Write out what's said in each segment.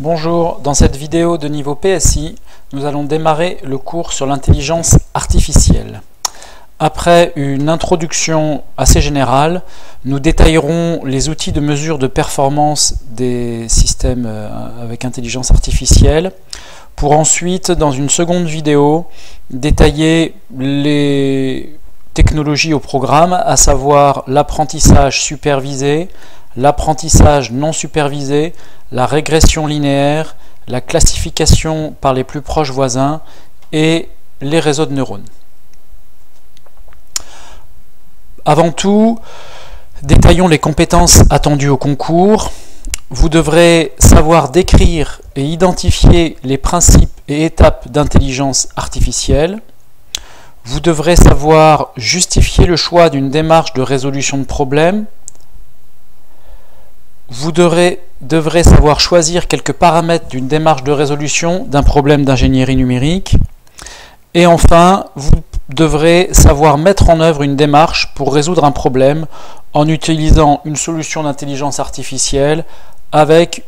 Bonjour, dans cette vidéo de niveau PSI, nous allons démarrer le cours sur l'intelligence artificielle. Après une introduction assez générale, nous détaillerons les outils de mesure de performance des systèmes avec intelligence artificielle, pour ensuite, dans une seconde vidéo, détailler les technologies au programme, à savoir l'apprentissage supervisé, l'apprentissage non supervisé, la régression linéaire, la classification par les plus proches voisins et les réseaux de neurones. Avant tout, détaillons les compétences attendues au concours. Vous devrez savoir décrire et identifier les principes et étapes d'intelligence artificielle. Vous devrez savoir justifier le choix d'une démarche de résolution de problèmes. Vous devrez savoir choisir quelques paramètres d'une démarche de résolution d'un problème d'ingénierie numérique. Et enfin, vous devrez savoir mettre en œuvre une démarche pour résoudre un problème en utilisant une solution d'intelligence artificielle avec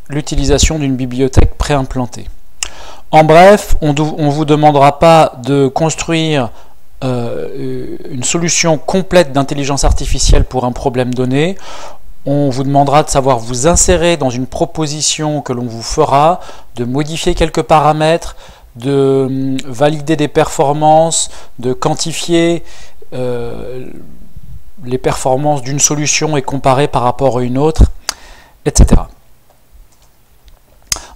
l'utilisation d'une bibliothèque préimplantée. En bref, on ne vous demandera pas de construire une solution complète d'intelligence artificielle pour un problème donné. On vous demandera de savoir vous insérer dans une proposition que l'on vous fera, de modifier quelques paramètres, de valider des performances, de quantifier les performances d'une solution et comparer par rapport à une autre, etc.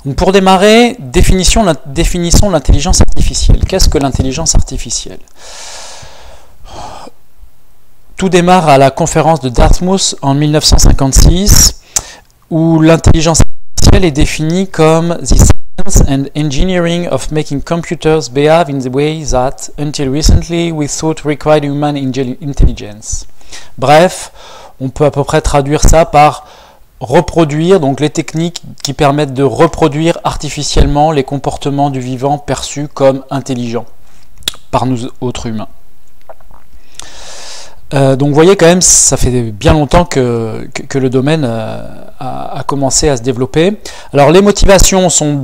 Donc pour démarrer, définissons l'intelligence artificielle. Qu'est-ce que l'intelligence artificielle ? Tout démarre à la conférence de Dartmouth en 1956, où l'intelligence artificielle est définie comme « the science and engineering of making computers behave in the way that, until recently, we thought required human intelligence ». Bref, on peut à peu près traduire ça par reproduire, donc les techniques qui permettent de reproduire artificiellement les comportements du vivant perçus comme intelligents par nous autres humains. Donc vous voyez quand même, ça fait bien longtemps que le domaine a commencé à se développer. Alors les motivations sont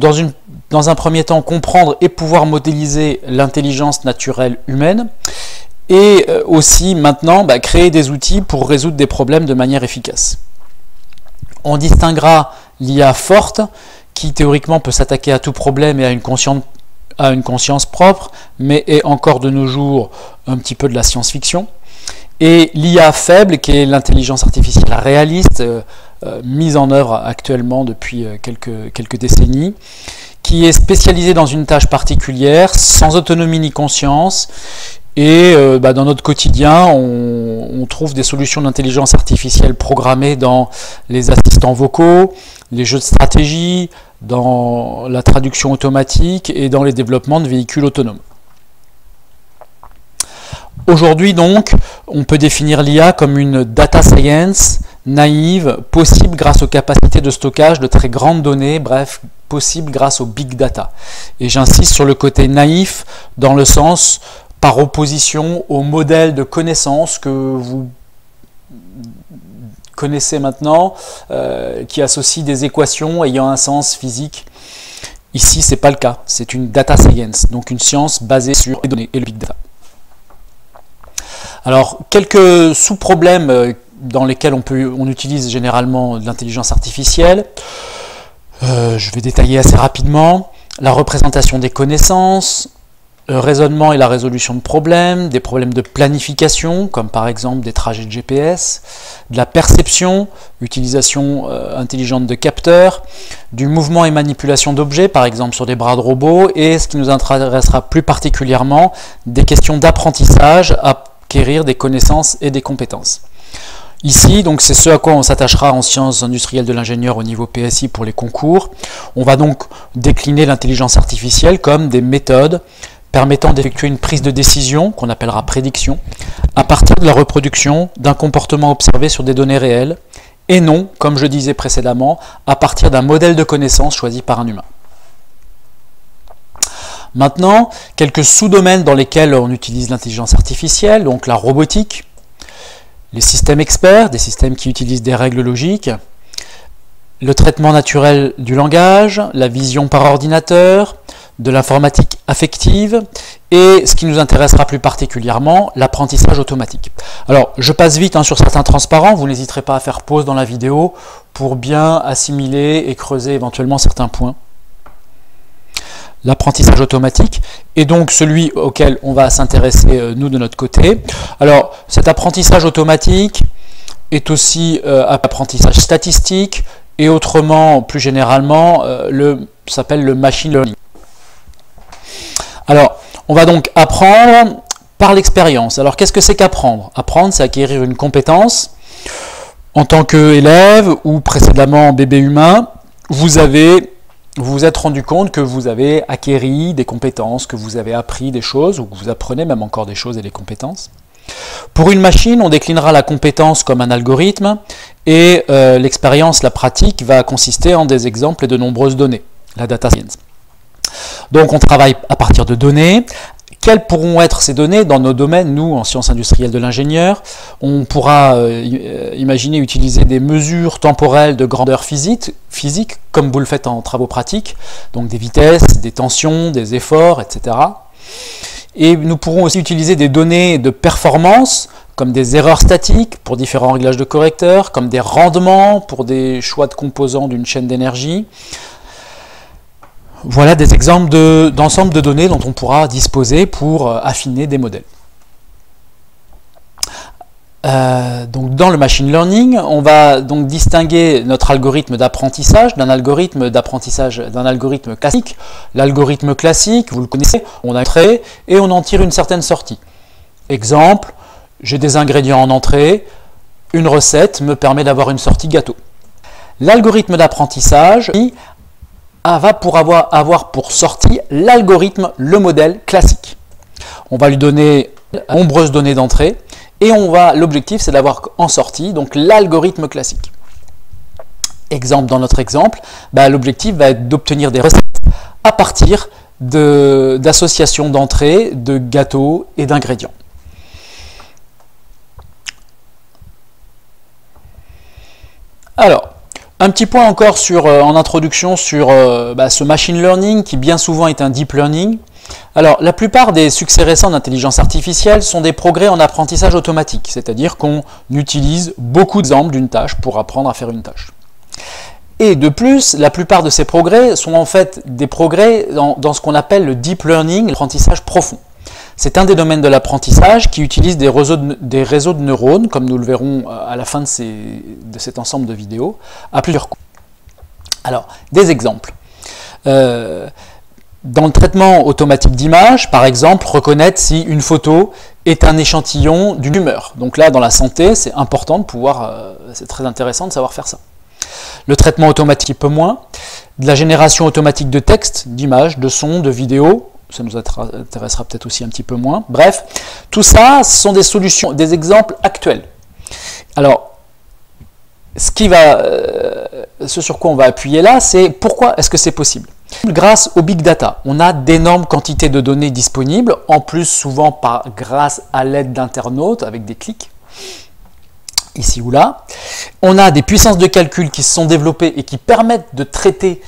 dans un premier temps comprendre et pouvoir modéliser l'intelligence naturelle humaine, et aussi maintenant créer des outils pour résoudre des problèmes de manière efficace. On distinguera l'IA forte, qui théoriquement peut s'attaquer à tout problème et à une conscience propre, mais est encore de nos jours un petit peu de la science-fiction. Et l'IA faible, qui est l'intelligence artificielle réaliste, mise en œuvre actuellement depuis quelques décennies, qui est spécialisée dans une tâche particulière, sans autonomie ni conscience. Et dans notre quotidien, on trouve des solutions d'intelligence artificielle programmées dans les assistants vocaux, les jeux de stratégie, dans la traduction automatique et dans les développements de véhicules autonomes. Aujourd'hui donc, on peut définir l'IA comme une data science naïve, possible grâce aux capacités de stockage de très grandes données, bref, possible grâce au big data. Et j'insiste sur le côté naïf, dans le sens par opposition au modèle de connaissance que vous connaissez maintenant, qui associe des équations ayant un sens physique. Ici, ce n'est pas le cas, c'est une data science, donc une science basée sur les données et le big data. Alors, quelques sous-problèmes dans lesquels on utilise généralement l'intelligence artificielle. Je vais détailler assez rapidement. La représentation des connaissances, le raisonnement et la résolution de problèmes, des problèmes de planification, comme par exemple des trajets de GPS, de la perception, utilisation intelligente de capteurs, du mouvement et manipulation d'objets, par exemple sur des bras de robots, et ce qui nous intéressera plus particulièrement, des questions d'apprentissage, acquérir des connaissances et des compétences. Ici, donc c'est ce à quoi on s'attachera en sciences industrielles de l'ingénieur au niveau PSI pour les concours. On va donc décliner l'intelligence artificielle comme des méthodes permettant d'effectuer une prise de décision, qu'on appellera prédiction, à partir de la reproduction d'un comportement observé sur des données réelles, et non, comme je disais précédemment, à partir d'un modèle de connaissance choisi par un humain. Maintenant, quelques sous-domaines dans lesquels on utilise l'intelligence artificielle, donc la robotique, les systèmes experts, des systèmes qui utilisent des règles logiques, le traitement naturel du langage, la vision par ordinateur, de l'informatique affective et ce qui nous intéressera plus particulièrement, l'apprentissage automatique. Alors, je passe vite sur certains transparents, vous n'hésiterez pas à faire pause dans la vidéo pour bien assimiler et creuser éventuellement certains points. L'apprentissage automatique est donc celui auquel on va s'intéresser nous de notre côté. Alors, cet apprentissage automatique est aussi apprentissage statistique et autrement, plus généralement, s'appelle le machine learning. Alors, on va donc apprendre par l'expérience. Alors, qu'est-ce que c'est qu'apprendre? Apprendre, c'est acquérir une compétence. En tant qu'élève ou précédemment bébé humain, vous vous êtes rendu compte que vous avez acquéri des compétences, que vous avez appris des choses, ou que vous apprenez même encore des choses et des compétences. Pour une machine, on déclinera la compétence comme un algorithme, et l'expérience, la pratique, va consister en des exemples et de nombreuses données, la data science. Donc on travaille à partir de données. Quelles pourront être ces données dans nos domaines, nous, en sciences industrielles de l'ingénieur? On pourra imaginer utiliser des mesures temporelles de grandeur physique, comme vous le faites en travaux pratiques, donc des vitesses, des tensions, des efforts, etc. Et nous pourrons aussi utiliser des données de performance, comme des erreurs statiques pour différents réglages de correcteurs, comme des rendements pour des choix de composants d'une chaîne d'énergie. Voilà des exemples d'ensemble de données dont on pourra disposer pour affiner des modèles. Donc dans le machine learning, on va donc distinguer notre algorithme d'apprentissage d'un algorithme classique. L'algorithme classique, vous le connaissez, on a un trait et on en tire une certaine sortie. Exemple, j'ai des ingrédients en entrée, une recette me permet d'avoir une sortie gâteau. L'algorithme d'apprentissage va avoir pour sortie l'algorithme, le modèle classique. On va lui donner de nombreuses données d'entrée et l'objectif c'est d'avoir en sortie donc l'algorithme classique. Exemple, dans notre exemple, l'objectif va être d'obtenir des recettes à partir d'associations d'entrées, de gâteaux et d'ingrédients. Alors, un petit point encore en introduction sur ce machine learning qui bien souvent est un deep learning. Alors, la plupart des succès récents d'intelligence artificielle sont des progrès en apprentissage automatique, c'est-à-dire qu'on utilise beaucoup d'exemples d'une tâche pour apprendre à faire une tâche. Et de plus, la plupart de ces progrès sont en fait des progrès dans ce qu'on appelle le deep learning, l'apprentissage profond. C'est un des domaines de l'apprentissage qui utilise des réseaux de neurones, comme nous le verrons à la fin de cet ensemble de vidéos, à plusieurs coups. Alors, des exemples. Dans le traitement automatique d'images, par exemple, reconnaître si une photo est un échantillon d'une humeur. Donc là, dans la santé, c'est important de pouvoir, c'est très intéressant de savoir faire ça. Le traitement automatique, un peu moins. De la génération automatique de texte, d'images, de sons, de vidéos. Ça nous intéressera peut-être aussi un petit peu moins. Bref, tout ça, ce sont des solutions, des exemples actuels. Alors, ce sur quoi on va appuyer là, c'est pourquoi est-ce que c'est possible? Grâce au big data, on a d'énormes quantités de données disponibles, en plus souvent grâce à l'aide d'internautes avec des clics, ici ou là. On a des puissances de calcul qui se sont développées et qui permettent de traiter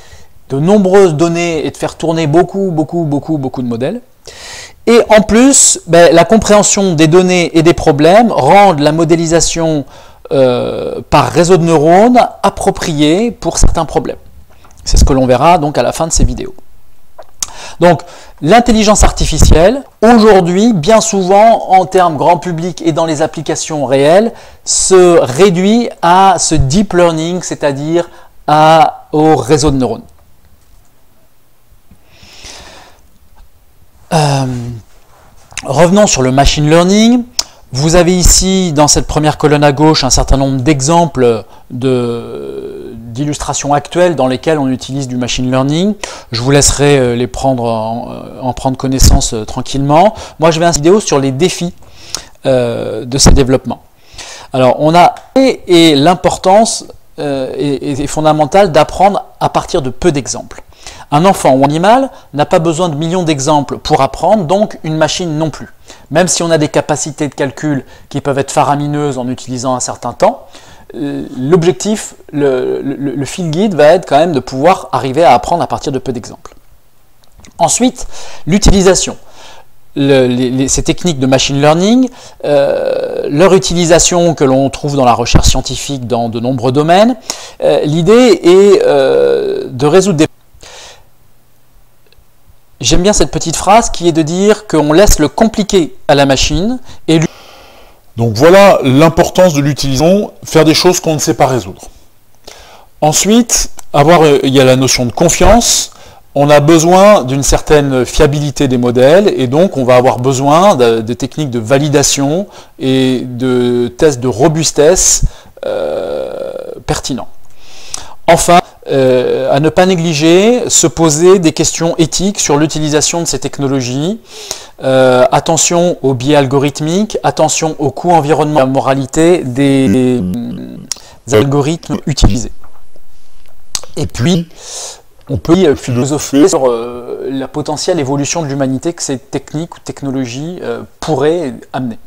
de nombreuses données et de faire tourner beaucoup de modèles. Et en plus, la compréhension des données et des problèmes rendent la modélisation par réseau de neurones appropriée pour certains problèmes. C'est ce que l'on verra donc à la fin de ces vidéos. Donc, l'intelligence artificielle, aujourd'hui, bien souvent, en termes grand public et dans les applications réelles, se réduit à ce deep learning, c'est-à-dire au réseau de neurones. Revenons sur le machine learning. Vous avez ici, dans cette première colonne à gauche, un certain nombre d'exemples d'illustrations actuelles dans lesquelles on utilise du machine learning. Je vous laisserai en prendre connaissance tranquillement. Moi, je vais faire une vidéo sur les défis de ces développements. Alors, et l'importance est fondamentale d'apprendre à partir de peu d'exemples. Un enfant ou un animal n'a pas besoin de millions d'exemples pour apprendre, donc une machine non plus. Même si on a des capacités de calcul qui peuvent être faramineuses en utilisant un certain temps, l'objectif, le fil guide va être quand même de pouvoir arriver à apprendre à partir de peu d'exemples. Ensuite, l'utilisation. Ces techniques de machine learning, leur utilisation que l'on trouve dans la recherche scientifique dans de nombreux domaines, l'idée est de résoudre des... J'aime bien cette petite phrase qui est de dire qu'on laisse le compliqué à la machine et... Donc voilà l'importance de l'utilisation, faire des choses qu'on ne sait pas résoudre. Ensuite, il y a la notion de confiance. On a besoin d'une certaine fiabilité des modèles et donc on va avoir besoin de techniques de validation et de tests de robustesse pertinents. Enfin, à ne pas négliger, se poser des questions éthiques sur l'utilisation de ces technologies. Attention aux biais algorithmiques, attention aux coûts environnementaux, à la moralité des algorithmes utilisés. Et puis, on peut philosopher sur la potentielle évolution de l'humanité que ces techniques ou technologies pourraient amener.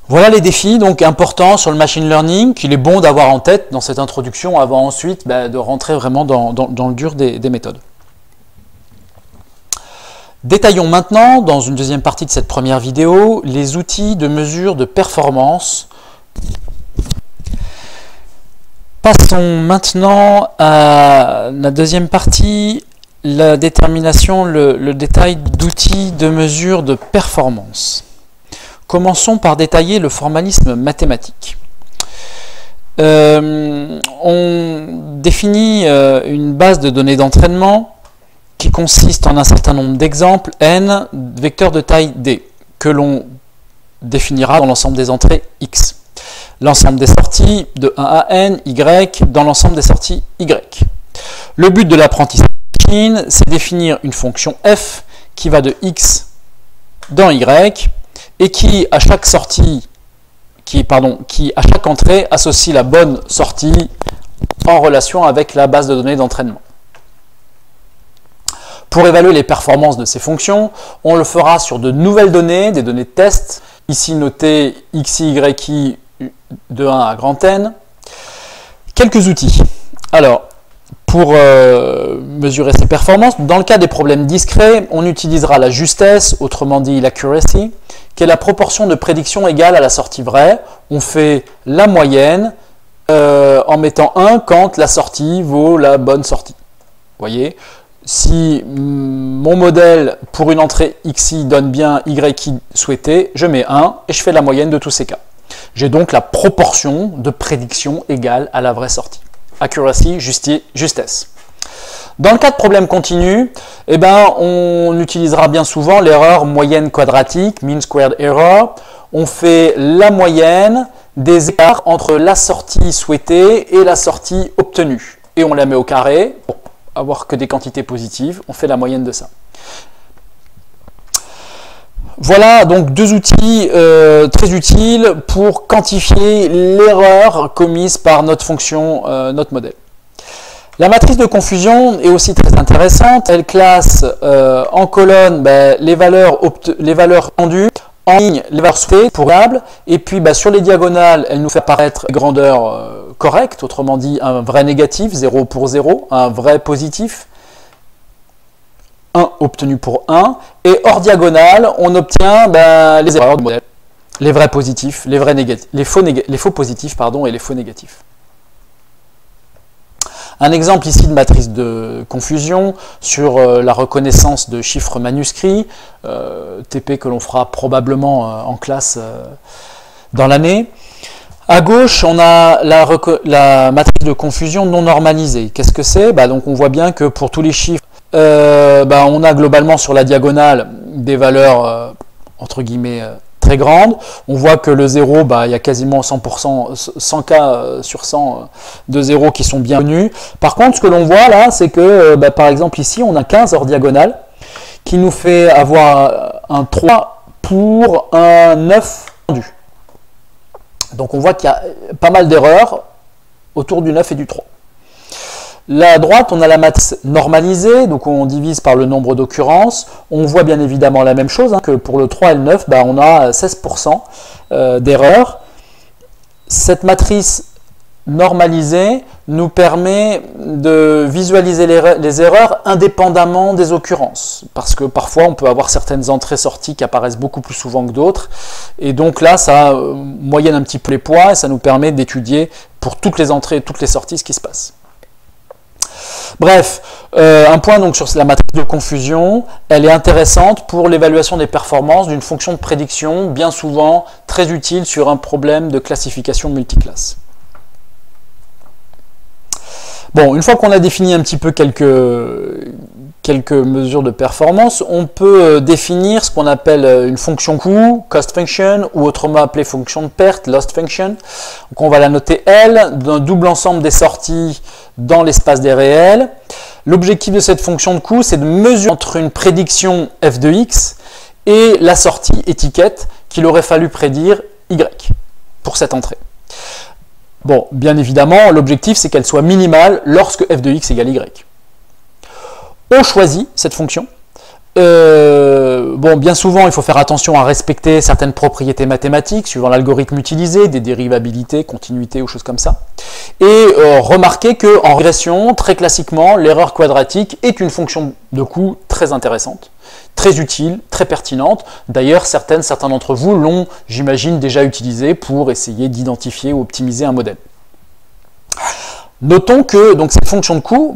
Voilà les défis donc importants sur le machine learning qu'il est bon d'avoir en tête dans cette introduction avant ensuite de rentrer vraiment dans le dur des méthodes. Détaillons maintenant, dans une deuxième partie de cette première vidéo, les outils de mesure de performance. Passons maintenant à la deuxième partie, la détermination, le détail d'outils de mesure de performance. Commençons par détailler le formalisme mathématique. On définit une base de données d'entraînement qui consiste en un certain nombre d'exemples, n, vecteurs de taille d, que l'on définira dans l'ensemble des entrées x. L'ensemble des sorties de 1 à n, y, dans l'ensemble des sorties y. Le but de l'apprentissage machine, c'est définir une fonction f qui va de x dans y et qui à chaque sortie, qui à chaque entrée associe la bonne sortie en relation avec la base de données d'entraînement. Pour évaluer les performances de ces fonctions, on le fera sur de nouvelles données, des données de test, ici notées xi, yi de 1 à grand N. Quelques outils. Alors, pour mesurer ces performances, dans le cas des problèmes discrets, on utilisera la justesse, autrement dit l'accuracy, qui est la proportion de prédiction égale à la sortie vraie. On fait la moyenne en mettant 1 quand la sortie vaut la bonne sortie. Vous voyez, si mon modèle pour une entrée xi donne bien yi souhaité, je mets 1 et je fais la moyenne de tous ces cas. J'ai donc la proportion de prédiction égale à la vraie sortie. Accuracy, justesse. Dans le cas de problème continu, on utilisera bien souvent l'erreur moyenne quadratique, mean squared error. On fait la moyenne des écarts entre la sortie souhaitée et la sortie obtenue. Et on la met au carré, pour avoir que des quantités positives, on fait la moyenne de ça. Voilà donc deux outils très utiles pour quantifier l'erreur commise par notre fonction, notre modèle. La matrice de confusion est aussi très intéressante. Elle classe en colonne les valeurs rendues, en ligne les valeurs souhaitées pour variables, et puis sur les diagonales, elle nous fait apparaître les grandeurs correctes, autrement dit un vrai négatif, 0 pour 0, un vrai positif, 1 obtenu pour 1, et hors diagonale, on obtient les erreurs du modèle, les vrais positifs, les vrais négatifs, les faux positifs et les faux négatifs. Un exemple ici de matrice de confusion sur la reconnaissance de chiffres manuscrits, TP que l'on fera probablement en classe dans l'année. À gauche, on a la matrice de confusion non normalisée. Qu'est-ce que c'est? Donc on voit bien que pour tous les chiffres, on a globalement sur la diagonale des valeurs entre guillemets très grandes. On voit que le 0, il y a quasiment 100%, 100 cas sur 100 de 0 qui sont bien connus. Par contre, ce que l'on voit là, c'est que par exemple ici, on a 15 hors diagonale qui nous fait avoir un 3 pour un 9 rendu. Donc on voit qu'il y a pas mal d'erreurs autour du 9 et du 3. Là à droite, on a la matrice normalisée, donc on divise par le nombre d'occurrences. On voit bien évidemment la même chose, que pour le 3 et le 9, on a 16% d'erreurs. cette matrice normalisée nous permet de visualiser les erreurs indépendamment des occurrences. Parce que parfois, on peut avoir certaines entrées-sorties qui apparaissent beaucoup plus souvent que d'autres. Et donc là, ça moyenne un petit peu les poids et ça nous permet d'étudier pour toutes les entrées et toutes les sorties ce qui se passe. Bref, un point donc sur la matrice de confusion, elle est intéressante pour l'évaluation des performances d'une fonction de prédiction, bien souvent très utile sur un problème de classification multiclasse. Bon, une fois qu'on a défini un petit peu quelques mesures de performance, on peut définir ce qu'on appelle une fonction coût, cost function, ou autrement appelée fonction de perte, loss function. Donc on va la noter L, d'un double ensemble des sorties dans l'espace des réels. L'objectif de cette fonction de coût, c'est de mesurer entre une prédiction f de x et la sortie étiquette qu'il aurait fallu prédire y pour cette entrée. Bon, bien évidemment, l'objectif c'est qu'elle soit minimale lorsque f de x égale y. On choisit cette fonction. Bon, bien souvent, il faut faire attention à respecter certaines propriétés mathématiques suivant l'algorithme utilisé, des dérivabilités, continuité ou choses comme ça. Et remarquez qu'en régression, très classiquement, l'erreur quadratique est une fonction de coût très intéressante, très utile, très pertinente. D'ailleurs, certains d'entre vous l'ont, j'imagine, déjà utilisée pour essayer d'identifier ou optimiser un modèle. Notons que donc, cette fonction de coût,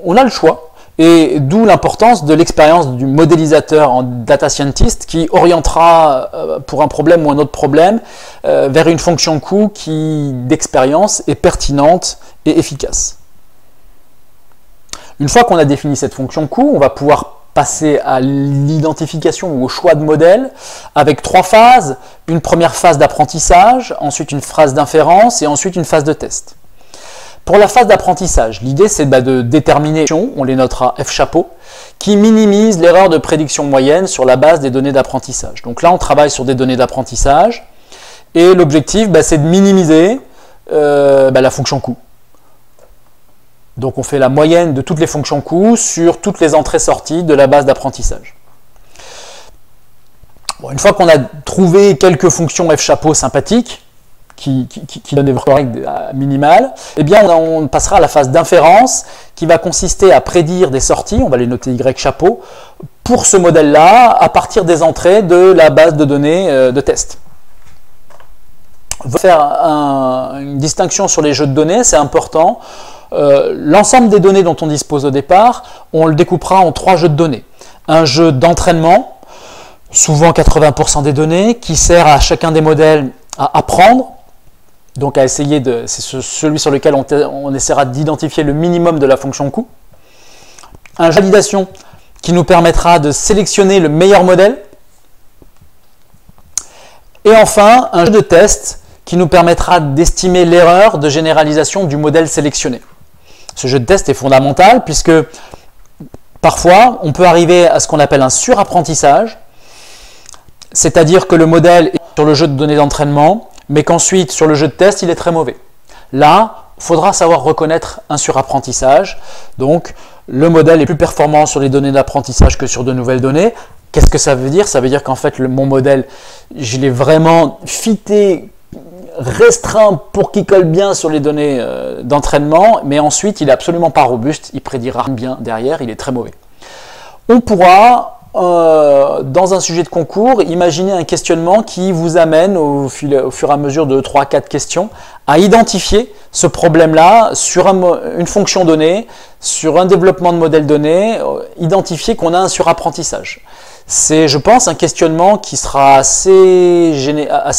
on a le choix. Et d'où l'importance de l'expérience du modélisateur en data scientist qui orientera pour un problème ou un autre problème vers une fonction de coût qui, d'expérience, est pertinente et efficace. Une fois qu'on a défini cette fonction de coût, on va pouvoir passer à l'identification ou au choix de modèle avec 3 phases. Une première phase d'apprentissage, ensuite une phase d'inférence et ensuite une phase de test. Pour la phase d'apprentissage, l'idée c'est de déterminer, on les notera F chapeau, qui minimise l'erreur de prédiction moyenne sur la base des données d'apprentissage. Donc là on travaille sur des données d'apprentissage et l'objectif c'est de minimiser la fonction coût. Donc on fait la moyenne de toutes les fonctions coût sur toutes les entrées-sorties de la base d'apprentissage. Bon, une fois qu'on a trouvé quelques fonctions F chapeau sympathiques, qui donne des règles minimales, eh bien on passera à la phase d'inférence qui va consister à prédire des sorties, on va les noter Y chapeau, pour ce modèle-là à partir des entrées de la base de données de test. On va faire une distinction sur les jeux de données, c'est important. L'ensemble des données dont on dispose au départ, on le découpera en 3 jeux de données. Un jeu d'entraînement, souvent 80% des données, qui sert à chacun des modèles à apprendre, donc à essayer c'est celui sur lequel on essaiera d'identifier le minimum de la fonction coût. Un jeu de validation qui nous permettra de sélectionner le meilleur modèle. Et enfin, un jeu de test qui nous permettra d'estimer l'erreur de généralisation du modèle sélectionné. Ce jeu de test est fondamental puisque parfois on peut arriver à ce qu'on appelle un surapprentissage, c'est-à-dire que le modèle est sur le jeu de données d'entraînement, mais qu'ensuite, sur le jeu de test, il est très mauvais. Là, il faudra savoir reconnaître un surapprentissage. Donc, le modèle est plus performant sur les données d'apprentissage que sur de nouvelles données. Qu'est-ce que ça veut dire? Ça veut dire qu'en fait, mon modèle, je l'ai vraiment fité, restreint pour qu'il colle bien sur les données d'entraînement, mais ensuite, il n'est absolument pas robuste, il prédira bien derrière, il est très mauvais. On pourra dans un sujet de concours, imaginez un questionnement qui vous amène au fur et à mesure de 3-4 questions à identifier ce problème-là sur une fonction donnée, sur un développement de modèle donné, identifier qu'on a un surapprentissage. C'est, je pense, un questionnement qui sera assez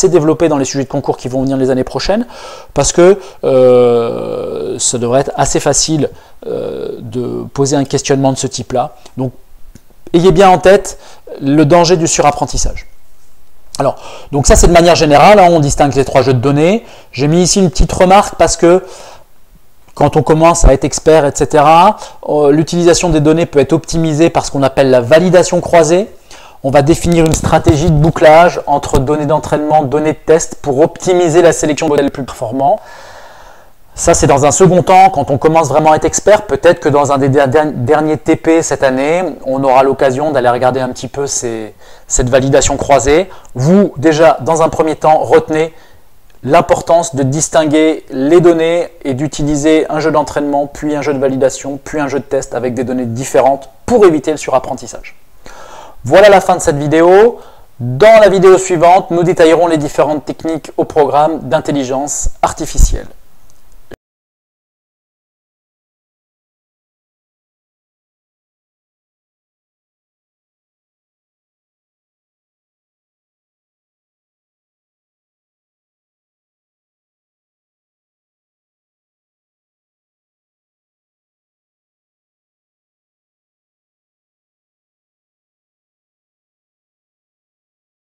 développé dans les sujets de concours qui vont venir les années prochaines, parce que ça devrait être assez facile de poser un questionnement de ce type-là. Donc, ayez bien en tête le danger du surapprentissage. Alors, donc ça c'est de manière générale, on distingue les 3 jeux de données. J'ai mis ici une petite remarque parce que quand on commence à être expert, etc., l'utilisation des données peut être optimisée par ce qu'on appelle la validation croisée. On va définir une stratégie de bouclage entre données d'entraînement, données de test pour optimiser la sélection de modèles plus performants. Ça, c'est dans un second temps, quand on commence vraiment à être expert, peut-être que dans un des derniers TP cette année, on aura l'occasion d'aller regarder un petit peu cette validation croisée. Vous, déjà, dans un premier temps, retenez l'importance de distinguer les données et d'utiliser un jeu d'entraînement, puis un jeu de validation, puis un jeu de test avec des données différentes pour éviter le surapprentissage. Voilà la fin de cette vidéo. Dans la vidéo suivante, nous détaillerons les différentes techniques au programme d'intelligence artificielle.